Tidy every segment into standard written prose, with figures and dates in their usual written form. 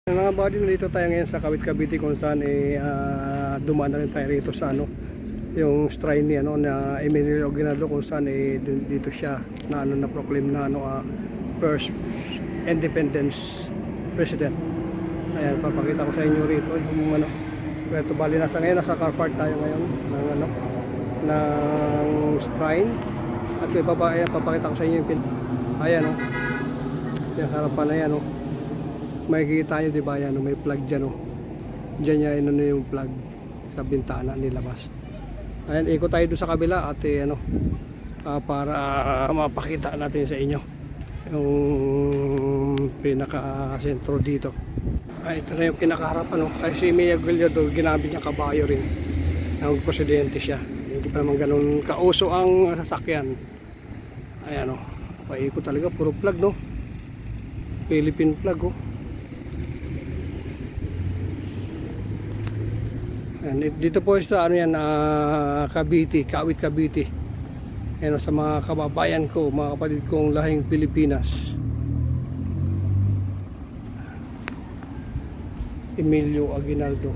Mga buddy, nandito tayo ngayon sa Kawit Cavite kung saan dumaan na rin tayo rito sa yung shrine ni na Emilio Aguinaldo, kung saan dito siya na na proclaim na first independence president. Ayan, papakita ko sa inyo rito yung Puerto Bali. Nasa car park tayo ngayon ng shrine, at papakita ko sa inyo yung ayan yung harapan na yan makikita nyo, diba yan, may plug dyan dyan yan yung plug sa bintana nilabas. Ayan, ikot tayo doon sa kabila at para mapakita natin sa inyo yung pinaka sentro dito. Ito na yung pinakaharapan kasi si Mia Aguinaldo, ginamit niya kabayo rin ng presidente siya, hindi pa naman ganun kauso ang sasakyan. Ayan paikot talaga, puro plug Philippine flag Dito po sa Cavite, Kawit Cavite. Sa mga kababayan ko, mga kapatid kong lahing Pilipinas. Emilio Aguinaldo,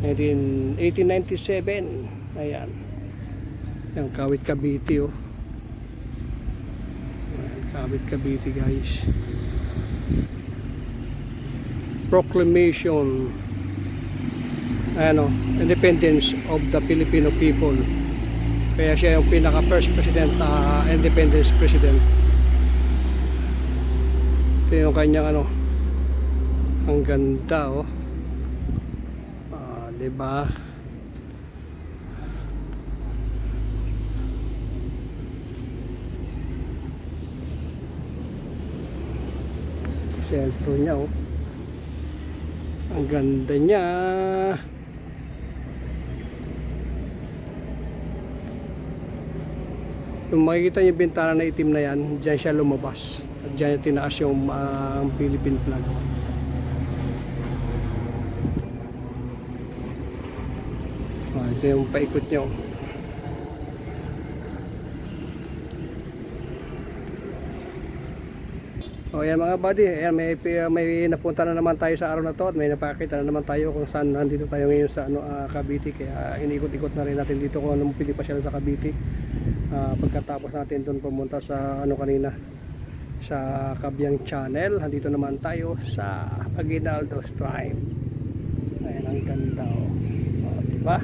1897. Ayan. Yung Kawit Cavite Kawit Cavite, guys. Proclamation independence of the Filipino people. Kaya siya yung pinaka first president, independence president. Ito yung kanyang ang ganda diba? Sentro niya ang ganda niya. Yung makikita niyo bintana na itim na yan, dyan siya lumabas at dyan yung tinaas yung Philippine flag. Ito yung paikot niyo. Ayan mga buddy, ayan, may napunta na naman tayo sa araw na to at may napakita na naman tayo kung saan nandito tayo ngayon sa Cavite. Kaya inikot-ikot na rin natin dito kung anong pili pa siya sa Cavite. Pagkatapos natin doon pumunta sa kanina sa Kabyang Channel, nandito naman tayo sa Aguinaldo Shrine. Ayan, ang ganda diba?